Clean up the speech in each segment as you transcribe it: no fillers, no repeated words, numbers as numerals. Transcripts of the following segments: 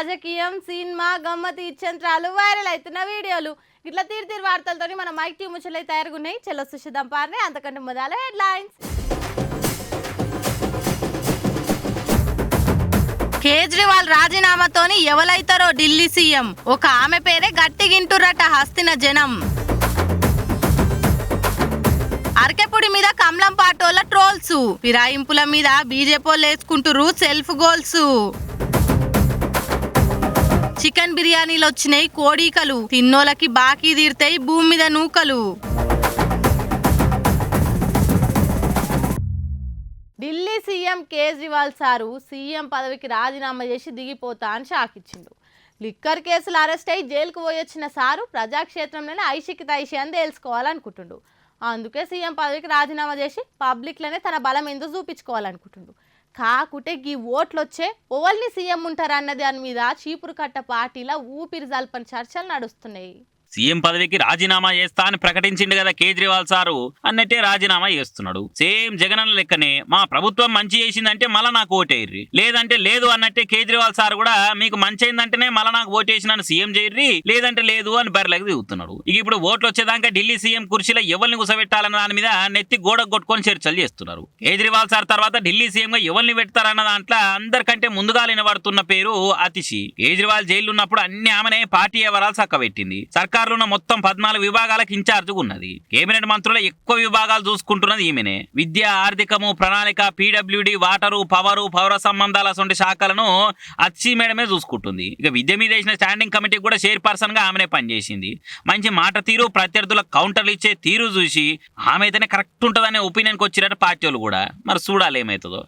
రాజకీయం cinema గమ్మతి ఇచ్చంత్రాలు viral అవుతున్న వీడియోలు ఇట్లా తీరు వార్తలతో మన మైక్ టీమ్ ముచ్చలై తయారుగున్నాయి. చెల్లో సుషిదం పార్నే అంతకంటే మొదల హెడ్లైన్స్. కేజ్రీవాల్ రాజీనామాతోని ఎవలైతారో ఢిల్లీ సీఎం. ఒక ఆమె పేరే గట్టిగింటురట హస్తిన జనం. అరకెపుడి మీద కమలం పాటోల ట్రోల్స్. ఫిరాయింపుల మీద బీజేపీలు వేసుకుంటురు సెల్ఫ్ గోల్స్. చికెన్ బిర్యానీలు వచ్చినాయి కోడికలు. తిన్నోలకి బాకీ తీర్తాయి భూమి మీద నూకలు. Delhi CM Kejriwal sir CM పదవికి రాజీనామా చేసి దిగిపోతా అని షాక్ ఇచ్చిండు. లిక్కర్ కేసులు అరెస్ట్ అయ్యి జైలుకు పోయొచ్చిన సారు ప్రజాక్షేత్రంలోనే ఐషికి తైషి అని తెలుసుకోవాలనుకుంటుండు. అందుకే సీఎం పదవికి రాజీనామా చేసి పబ్లిక్లోనే తన బలం ఏందో చూపించుకోవాలనుకుంటుండు. కాకుంటే ఈ ఓట్లు వచ్చే ఓవల్ని సీఎం ఉంటారన్నది దాని మీద చీపురు కట్ట పార్టీల ఊపిరి జల్పని చర్చలు నడుస్తున్నాయి. సీఎం పదవికి రాజీనామా చేస్తా అని ప్రకటించిండు కదా కేజ్రీవాల్ సారు, అన్నట్టే రాజీనామా చేస్తున్నాడు. సేమ్ జగనన్న లెక్కనే మా ప్రభుత్వం మంచి చేసిందంటే మళ్ళా నాకు ఓటేయ్రి, లేదంటే లేదు అన్నట్టే కేజ్రీవాల్ సార్ కూడా మీకు మంచి అయిందంటేనే మళ్ళా నాకు ఓటేసినాను సీఎం చేయర్రి, లేదంటే లేదు అని బరిలోకి దిగుతున్నాడు. ఇక ఇప్పుడు ఓట్లు వచ్చేదాకా ఢిల్లీ సీఎం కుర్చీలో ఎవరిని కుసబెట్టాలన్న దాని మీద నెత్తి గోడ కొట్టుకొని చర్చలు చేస్తున్నారు. కేజ్రీవాల్ సార్ తర్వాత ఢిల్లీ సీఎం గా ఎవరిని పెడతారన్న దాంట్లో అందరికంటే ముందుగా వినబడుతున్న పేరు అతిషి. కేజ్రీవాల్ జైలు ఉన్నప్పుడు అన్ని ఆమెనే పార్టీ వివరాలు చక్కబెట్టింది. సర్కార్ మొత్తం 14 విభాగాలకు ఇన్ఛార్జ్ ఉన్నది. కేబినెట్ మంత్రుల ఎక్కువ విభాగాలు చూసుకుంటున్నది ఈమెనే. విద్య, ఆర్థికము, ప్రణాళిక, పీడబ్ల్యూడి, వాటరు, పవరు, పౌర సంబంధాల వంటి శాఖలను అచ్చి మేడమే చూసుకుంటుంది. ఇక విద్య మీద వేసిన స్టాండింగ్ కమిటీ కూడా చైర్పర్సన్ గా ఆమెనే పనిచేసింది. మంచి మాట తీరు, ప్రత్యర్థులకు కౌంటర్లు ఇచ్చే తీరు చూసి ఆమె అయితేనే కరెక్ట్ ఉంటుందనే ఒపీనియన్కి వచ్చినట్టు పార్టీ వాళ్ళు కూడా. మరి చూడాలి ఏమవుతుందో.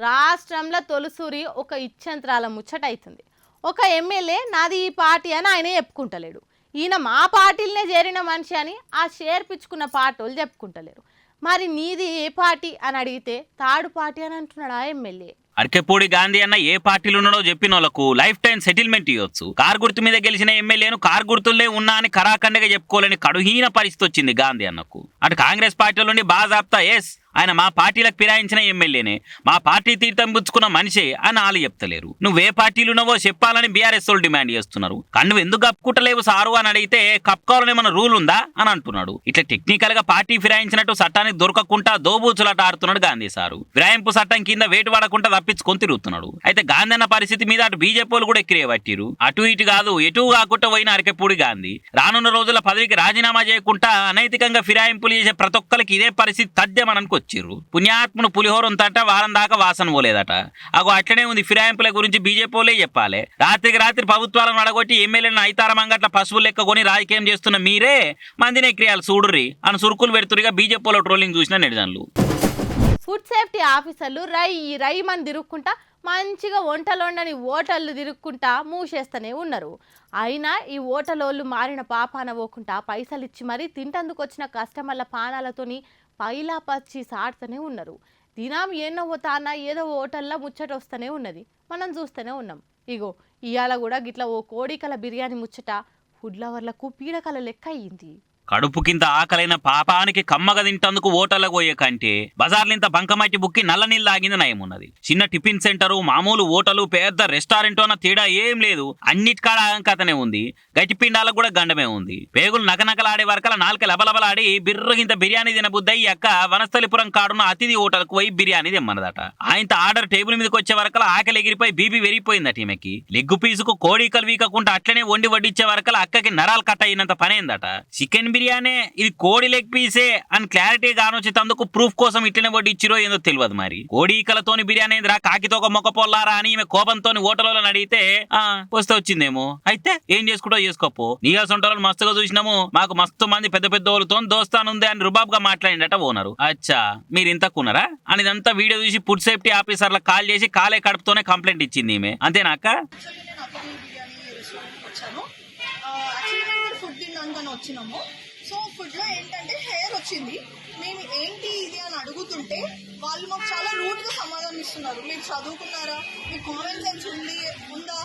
రాష్ట్రంలో తొలిసూరి ఒక ఇచ్చంత్రాల ముచ్చట అవుతుంది. ఒక ఎమ్మెల్యే నాది ఈ పార్టీ అని ఆయన చెప్పుకుంటలేడు. ఈయన మా పార్టీలనే చేరిన మనిషి అని ఆ చేర్పించుకున్న పార్టీలు చెప్పుకుంటలేరు. మరి నీది ఏ పార్టీ అని అడిగితే థర్డ్ పార్టీ అని అంటున్నాడు ఆ ఎమ్మెల్యే. అరకెపూడి గాంధీ అన్న ఏ పార్టీలు ఉన్నాడో చెప్పిన వాళ్ళకు లైఫ్ టైం సెటిల్మెంట్ ఇవ్వచ్చు. కారు గుర్తు మీద గెలిచిన ఎమ్మెల్యేను కారు గుర్తులే ఉన్నా అని కరాఖండగా చెప్పుకోలేని కడుహీన పరిస్థితి వచ్చింది గాంధీ అన్నకు. అటు కాంగ్రెస్ పార్టీల నుండి బాజాప్తా ఎస్ ఆయన మా పార్టీలకు ఫిరాయించిన ఎమ్మెల్యేనే, మా పార్టీ తీర్థం పుచ్చుకున్న మనిషే అని వాళ్ళు చెప్తలేరు. నువ్వే పార్టీలు ఉన్నావో చెప్పాలని బీఆర్ఎస్ వాళ్ళు డిమాండ్ చేస్తున్నారు. కన్ను ఎందుకు కప్పుకుంటలేవు సారు అని అడిగితే కప్పుకోవాలని మన రూల్ ఉందా అని అంటున్నాడు. ఇట్లా టెక్నికల్ గా పార్టీ ఫిరాయించినట్టు చట్టానికి దొరకకుండా దోబూచులాట ఆడుతున్నాడు గాంధీ సారు. ఫిరాయింపు చట్టం కింద వేటు పడకుండా తప్పించుకొని తిరుగుతున్నాడు. అయితే గాంధీ అన్న పరిస్థితి మీద అటు బీజేపీలు కూడా ఎక్కిరే పట్టిరు. అటు ఇటు కాదు ఎటు కాకుండా పోయిన అరకెపూడి గాంధీ రానున్న రోజుల పదవికి రాజీనామా చేయకుండా అనైతికంగా ఫిరాయింపులు చేసే ప్రతి ఒక్కరికి ఇదే పరిస్థితి తథ్యమనకు వచ్చిర్రు. పుణ్యాత్మును పులిహోర ఉందట వారం దాకా వాసన పోలేదట. అగో అట్లనే ఉంది. ఫిరాయింపుల గురించి బీజేపీలే చెప్పాలి. రాత్రికి రాత్రి ప్రభుత్వాలను అడగొట్టి ఎమ్మెల్యేలను ఐతారమంగట్ల పశువులు లెక్క కొని రాజకీయం చేస్తున్న మీరే మందిని ఎక్కియాలి చూడుర్రి అని సురుకులు పెడుతురిగా బీజేపీలో ట్రోలింగ్ చూసిన నెటిజన్లు. ఫుడ్ సేఫ్టీ ఆఫీసర్లు రై మంది తిరుక్కుంటా మంచిగా వంటలు వండని ఓటర్లు తిరుక్కుంటా మూసేస్తూనే ఉన్నారు. అయినా ఈ ఓటలోళ్ళు మారిన పాపాన పోకుండా పైసలు ఇచ్చి మరీ తింటందుకు వచ్చిన కస్టమర్ల పానాలతోని పైలా పచ్చి సాడుతూనే ఉన్నారు. దినం ఎన్నో పోతానా ఏదో హోటల్లో ముచ్చట వస్తూనే ఉన్నది, మనం చూస్తూనే ఉన్నాం. ఇగో ఇవాళ కూడా గిట్లా ఓ కోడికల బిర్యానీ ముచ్చట ఫుడ్ లవర్లకు పీడకల లెక్క అయ్యింది. కడుపు కింద ఆకలైన పాపానికి కమ్మగా తింటందుకు ఓటర్లకు పోయే కంటే బజార్లింత బంకమట్టి బుక్కి నల్ల నీళ్ళు తాగింది నయం ఉన్నది. చిన్న టిఫిన్ సెంటరు, మామూలు హోటలు, పెద్ద రెస్టారెంట్ అన్న తేడా ఏం లేదు. అన్నిటికాడ కథనే ఉంది. గట్టి పిండాలకు కూడా గండమే ఉంది. పేగులు నకనకలాడే వరకల నాలుక లబలబలాడి బిర్రగింత బిర్యానీ తినబుద్ది అక్క వనస్థలిపురం కాడున్న అతిథి హోటల్కు పోయి బిర్యానీ తెమ్మన్నదట. ఆయనతో ఆర్డర్ టేబుల్ మీదకి వచ్చే వరకల ఆకలి ఎగిరిపోయి బీబీ వెరిగిపోయిందట ఈమెకి. లెగ్గు పీసుకు కోడికలు వీకకుండా అట్లనే వండి వడ్డించే వరకల అక్కకి నరాలు కట్ట అయినంత పనైందట. చికెన్ బిర్యానీ ఇది కోడి లెగ్ పీసే అని క్లారిటీ గానొచ్చేందుకు ప్రూఫ్ కోసం ఇట్లనే వడ్డిచ్చిరో ఏందో తెలియదు. మరి కోడికలతోని బిర్యానీ ఏందిరా కాకితో ఒక మొక్క పొల్లారా అని ఈమె కోపంతో హోటల్లో అడిగితే వస్తే వచ్చిందేమో, అయితే ఏం చేసుకుంటో చేసుకోపో, నీయాసొంటోళ్ళని మస్తుగా చూసినాము, మాకు మస్తు మంది పెద్ద పెద్ద వాళ్ళతో దోస్తానుంది అని రుబాబ్గా మాట్లాడిందట ఓనరు. అచ్చా మీరు ఇంతకున్నారా అని ఇదంతా వీడియో చూసి ఫుడ్ సేఫ్టీ ఆఫీసర్లకు కాల్ చేసి కాలే కడుపుతోనే కంప్లైంట్ ఇచ్చింది ఈమె. అంతేనాక వచ్చినాము. సో ఫుడ్లో ఏంటంటే హెయిర్ వచ్చింది. మేము ఏంటి ఇది అని అడుగుతుంటే వాళ్ళు మాకు చాలా రూట్గా సమాధానం ఇస్తున్నారు. మీరు చదువుకున్నారా, మీకు కామన్ సెన్స్ ఉందా,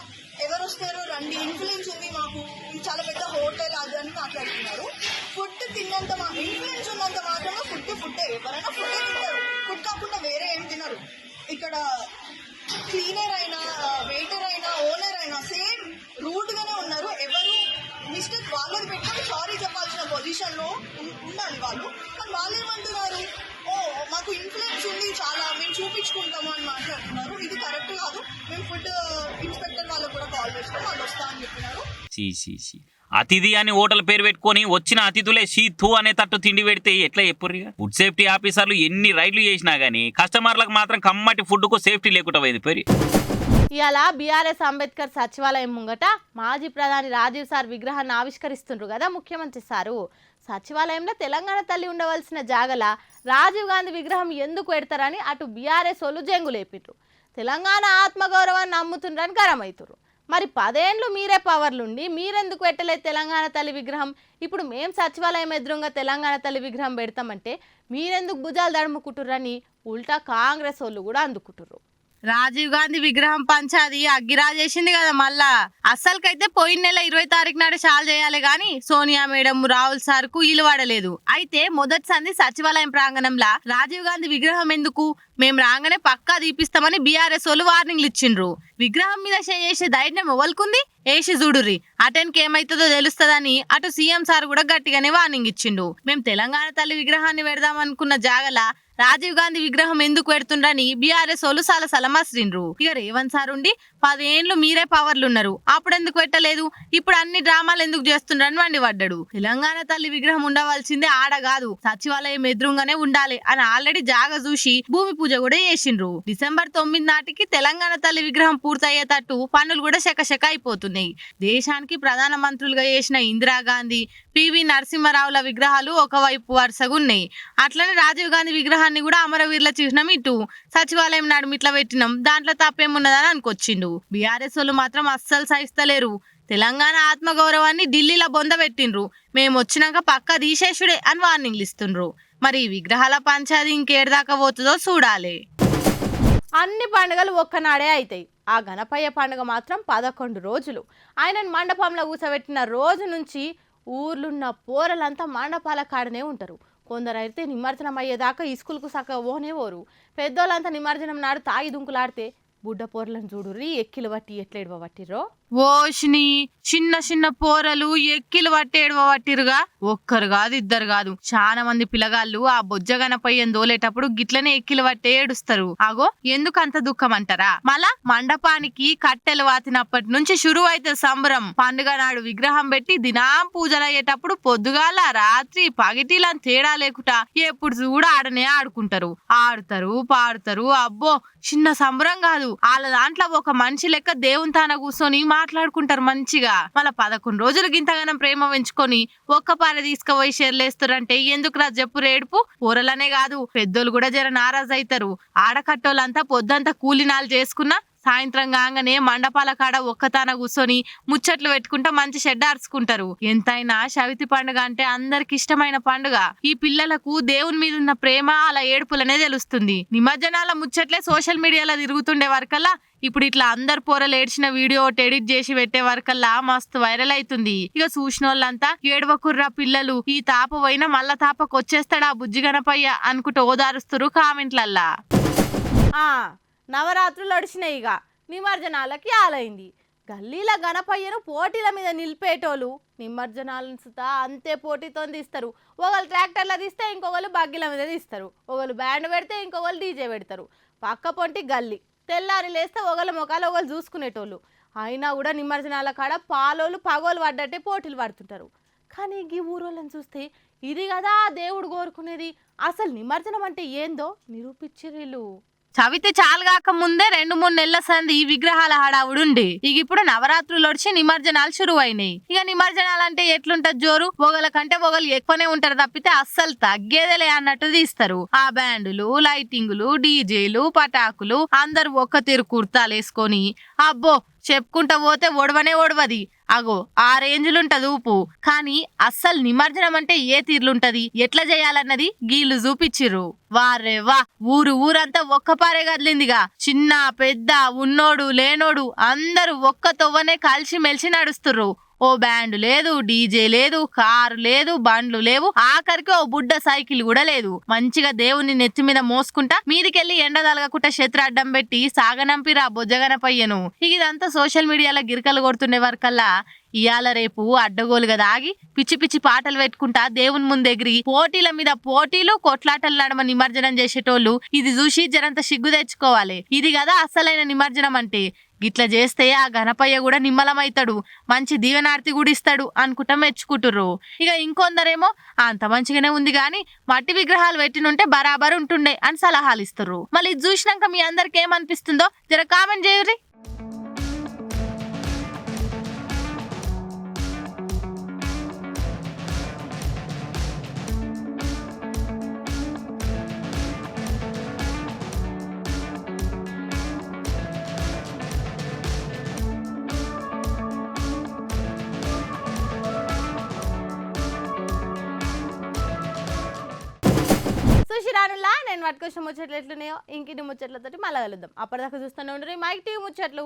ఎవరు వస్తారో రండి, ఇన్ఫ్లుయెన్స్ ఉంది మాకు, ఇది చాలా పెద్ద హోటల్ అది అని మాట్లాడుతున్నారు. ఫుడ్ తిన్నంత ఇన్ఫ్లుయెన్స్ ఉన్నంత మాత్రమే ఫుడ్ ఎవరైనా ఫుడ్డే తింటారు. ఫుడ్ కాకుండా వేరే ఏం తినరు. ఇక్కడ క్లీనర్ అయినా, వెయిటర్ అయినా, ఓనర్ అయినా ఉండాలి వాళ్ళు. కానీ వాళ్ళు ఏమంటున్నారు, ఓ మాకు ఇన్ఫ్లుయెన్స్ ఉంది చాలా, మేము చూపించుకుంటాము అని మాట్లాడుతున్నారు. ఇది కరెక్ట్ కాదు. మేము ఫుడ్ ఇన్స్పెక్టర్ వాళ్ళకు కూడా కాల్ చేస్తాం, వాళ్ళు వస్తా అని చెప్పినారు. అతిథి అని హోటల్ పేరు పెట్టుకొని వచ్చిన అతిథులే షీథు అనే తట్టు తిండి పెడితే ఎట్లా చెప్పుర్రిగా? ఫుడ్ సేఫ్టీ ఆఫీసర్లు ఎన్ని రైడ్లు చేసినా గానీ కస్టమర్లకు మాత్రం కమ్మటి ఫుడ్కు సేఫ్టీ లేకుండా పోయింది పేరు. ఇలా బీఆర్ఎస్ అంబేద్కర్ సచివాలయం ముంగట మాజీ ప్రధాని రాజీవ్ సార్ విగ్రహాన్ని ఆవిష్కరిస్తుండ్రు కదా ముఖ్యమంత్రి సారు. సచివాలయంలో తెలంగాణ తల్లి ఉండవలసిన జాగల రాజీవ్ గాంధీ విగ్రహం ఎందుకు పెడతారని అటు బీఆర్ఎస్ వాళ్ళు జంగులేపిట్రు. తెలంగాణ ఆత్మగౌరవాన్ని నమ్ముతుండ్రని గరమవుతురు. మరి 10 ఏళ్ళు మీరే పవర్లుండి మీరెందుకు పెట్టలేదు తెలంగాణ తల్లి విగ్రహం? ఇప్పుడు మేం సచివాలయం ఎదురుగా తెలంగాణ తల్లి విగ్రహం పెడతామంటే మీరెందుకు భుజాలు దడుముకుంటుర్రని ఉల్టా కాంగ్రెస్ వాళ్ళు కూడా అందుకుంటుర్రు. రాజీవ్ గాంధీ విగ్రహం పంచాది అగ్గిరాజేసింది కదా మళ్ళా. అస్సలకైతే పోయిన నెల 20 తారీఖు నాడు షాల్ చేయాలి గాని సోనియా మేడం రాహుల్ సార్ కు ఇల్లు వాడలేదు. అయితే మొదటి సంధి సచివాలయం ప్రాంగణంలో రాజీవ్ గాంధీ విగ్రహం ఎందుకు, మేము రాగానే పక్కా దీపిస్తామని బీఆర్ఎస్ వాళ్ళు వార్నింగ్లు ఇచ్చిండ్రు. విగ్రహం మీద చేసే ధైర్యం ఎవరుకుంది? ఏసి చూడుర్రి, అటెన్కి ఏమైతుందో తెలుస్తుందని అటు సీఎం సార్ కూడా గట్టిగానే వార్నింగ్ ఇచ్చిండు. మేము తెలంగాణ తల్లి విగ్రహాన్ని పెడదాం అనుకున్న జాగల రాజీవ్ గాంధీ విగ్రహం ఎందుకు పెడుతుండ్రని బీఆర్ఎస్ వాళ్ళు సలసల మసిరిండ్రు. ఇక రేవంత్ సార్ ఉండి 10 ఏళ్ళు మీరే పవర్లున్నారు, అప్పుడు ఎందుకు పెట్టలేదు, ఇప్పుడు అన్ని డ్రామాలు ఎందుకు చేస్తుండ్రని మండిపడ్డాడు. తెలంగాణ తల్లి విగ్రహం ఉండవలసిందే ఆడ కాదు సచివాలయం ఎదురుగానే ఉండాలి అని ఆల్రెడీ జాగ చూసి భూమి పూజ కూడా చేసిండ్రు. డిసెంబర్ 9 నాటికి తెలంగాణ తల్లి విగ్రహం పూర్తయ్యేటట్టు పనులు కూడా శకశక అయిపోతున్నాయి. దేశానికి ప్రధాన మంత్రులుగా చేసిన ఇందిరాగాంధీ, పివి నరసింహారావుల విగ్రహాలు ఒకవైపు వరుసగా ఉన్నాయి. అట్లనే రాజీవ్ గాంధీ విగ్రహాన్ని కూడా అమరవీరుల చిహ్నం ఇటు సచివాలయం నాడు ఇట్లా పెట్టినాం, దాంట్లో తప్పేమున్నదని అనుకొచ్చిండు. బీఆర్ఎస్ వాళ్ళు మాత్రం అస్సలు సహిస్తలేరు. తెలంగాణ ఆత్మగౌరవాన్ని ఢిల్లీలో బొందబెట్టిండ్రు, మేము వచ్చినాక పక్కా తీసేసుడే అని వార్నింగ్లు ఇస్తుండ్రు. మరి ఈ విగ్రహాల పంచాది ఇంకేడదాకా పోతుందో చూడాలి. అన్ని పండుగలు ఒక్కనాడే అవుతాయి. ఆ గణపయ్య పండుగ మాత్రం 11 రోజులు. ఆయనను మండపంలో కూర్చోబెట్టిన రోజు నుంచి ఊర్లున్న పోరలంతా మండపాల కాడనే ఉంటారు. కొందరైతే నిమజ్జనం అయ్యేదాకా ఇస్కూల్కు సక్క ఓరు. పెద్దోళ్ళంతా నిమజ్జనం నాడు తాగి దుంకులాడితే బుడ్డ పోరలను చూడుర్రి ఎక్కిలు బట్టి ఎట్లా ఎడవబట్టిరో. ఓషిని చిన్న చిన్న పోరలు ఎక్కిలు పట్టి ఎడవబట్టిరుగా. ఒక్కరు కాదు ఇద్దరు కాదు చాలా మంది పిల్లగాళ్ళు ఆ బొజ్జ గణపయ్యను దోలేటప్పుడు గిట్లనే ఎక్కిలు పట్టి ఏడుస్తారు. అగో ఎందుకు అంత దుఃఖం అంటారా? మళ్ళా మండపానికి కట్టెలు వాతినప్పటి నుంచి షురు అయితే సంబరం. పండుగ నాడు విగ్రహం పెట్టి దినాం పూజలు అయ్యేటప్పుడు పొద్దుగాల రాత్రి పగిటిలని తేడా లేకుండా ఎప్పుడు చూడ ఆడనే ఆడుకుంటారు, ఆడుతారు పాడుతారు. అబ్బో చిన్న సంబరం కాదు. వాళ్ళ దాంట్లో ఒక మనిషి లెక్క దేవుని తాన కూర్చొని మాట్లాడుకుంటారు మంచిగా. మళ్ళీ 11 రోజులు గింతగానం ప్రేమ పెంచుకొని ఒక్క పారె తీసుకుపోయి షెర్లేస్తారంటే ఎందుకు రా చెప్పు రేడుపు? ఊరలనే కాదు పెద్దోళ్ళు కూడా జర నారాజు అవుతారు. ఆడకట్టోళ్ళంతా పొద్దంతా కూలినాలు చేసుకున్నా సాయంత్రం కాగానే మండపాల కాడ ఒక్కతాన కూర్చొని ముచ్చట్లు పెట్టుకుంటా మంచి షెడ్ అరుచుకుంటారు. ఎంతైనా చవితి పండుగ అంటే అందరికి ఇష్టమైన పండుగ. ఈ పిల్లలకు దేవుని మీద ఉన్న ప్రేమ అలా ఏడుపులనే తెలుస్తుంది. నిమజ్జనాల ముచ్చట్లే సోషల్ మీడియాలో తిరుగుతుండే వరకల్లా ఇప్పుడు ఇట్లా అందరు పోరలు ఏడ్చిన వీడియో ఎడిట్ చేసి పెట్టే వరకల్లా మస్తు వైరల్ అవుతుంది. ఇక చూసిన వాళ్ళంతా ఏడవకుర్రా పిల్లలు, ఈ తాప పోయినా మళ్ళా తాపకొచ్చేస్తాడా బుజ్జి గణపయ్య అనుకుంటూ ఓదారుస్తురు కామెంట్లల్లా. నవరాత్రులు అడిచినాయి, ఇక నిమజ్జనాలకి ఆలైంది. గల్లీల గణపయ్యను పోటీల మీద నిలిపేటోళ్ళు నిమజ్జనాలను సుతా అంతే పోటీతో తీస్తారు. ఒకళ్ళు ట్రాక్టర్లో తీస్తే ఇంకొకళ్ళు బగ్గిల మీద తీస్తారు, ఒకళ్ళు బ్యాండ్ పెడితే ఇంకొకళ్ళు డీజే పెడతారు. పక్క పొంటి గల్లీ తెల్లారి లేస్తే ఒకళ్ళ ముఖాలు ఒకళ్ళు చూసుకునేటోళ్ళు. అయినా కూడా నిమజ్జనాల కాడ పాలోళ్ళు పగోలు పడ్డట్టే పోటీలు పడుతుంటారు. కానీ ఈ ఊరోళ్ళని చూస్తే ఇది కదా దేవుడు కోరుకునేది. అసలు నిమజ్జనం అంటే ఏందో నిరూపించిర్రు. చవితి చాలుగాక ముందే 2-3 నెలల సంది విగ్రహాల హడావుడు ఉండే. ఇక ఇప్పుడు నవరాత్రులు వచ్చి నిమజ్జనాలు షురువు అయినాయి. ఇక నిమజ్జనాలు అంటే ఎట్లుంటది జోరు? ఒకళ్ళ కంటే ఒకళ్ళు ఎక్కువనే ఉంటారు తప్పితే అస్సలు తగ్గేదేలే అన్నట్టు తీస్తారు. ఆ బ్యాండులు, లైటింగులు, డీజేలు, పటాకులు అందరు ఒక్క తీరు కుర్తాలు వేసుకొని అబ్బో చెప్పుకుంటా పోతే ఒడవనే ఒడవది. అగో ఆ రేంజ్లుంటది ఊపు. కానీ అస్సలు నిమజ్జనం అంటే ఏ తీర్లుంటది, ఎట్లా చేయాలన్నది గీళ్ళు చూపించిర్రు. వారేవా ఊరంతా ఒక్కపారే కదిలిందిగా. చిన్న పెద్ద ఉన్నోడు లేనోడు అందరూ ఒక్క తొవ్వనే కలిసి మెలిసి నడుస్తుర్రు. ఓ బ్యాండ్ లేదు, డీజే లేదు, కారు లేదు, బండ్లు లేవు, ఆఖరికి ఓ బుడ్డ సైకిల్ కూడా లేదు. మంచిగా దేవుని నెత్తి మీద మోసుకుంటా మీదికెళ్ళి ఎండ తలగకుండా శత్రు అడ్డం పెట్టి సాగనంపిరా బొజ్జగనపయ్యను. ఇదంతా సోషల్ మీడియాలో గిరికలు కొడుతుండే వరకల్లా ఇయాల రేపు అడ్డగోలుగా దాగి పిచ్చి పిచ్చి పాటలు పెట్టుకుంటా దేవుని ముందు ఎగిరి పోటీల మీద పోటీలు కొట్లాటల నడమ నిమజ్జనం చేసేటోళ్ళు ఇది చూసి జరంత సిగ్గు తెచ్చుకోవాలి. ఇది కదా అసలైన నిమజ్జనం అంటే. గిట్లా చేస్తే ఆ గణపయ్య కూడా నిమ్మలమైతాడు, మంచి దీవెనార్తి కూడా ఇస్తాడు అనుకుంటా మెచ్చుకుంటుర్రు. ఇక ఇంకొందరేమో అంత మంచిగానే ఉంది గాని మట్టి విగ్రహాలు పెట్టినుంటే బరాబర్ ఉంటుండే అని సలహాలు ఇస్తుర్రు. మళ్ళీ ఇది చూసినాక మీ అందరికి ఏమనిపిస్తుందో జర కామెంట్ చేయుర్రి. సుశిరానులా నేను పట్టుకొచ్చిన ముచ్చట్లు ఎట్లున్నాయో ఇంకిన్ని ముచ్చట్లతోటి మళ్ళీ కలుద్దాం. అప్పటిదాకా చూస్తూనే ఉండరు మైక్ టీవీ ముచ్చట్లు.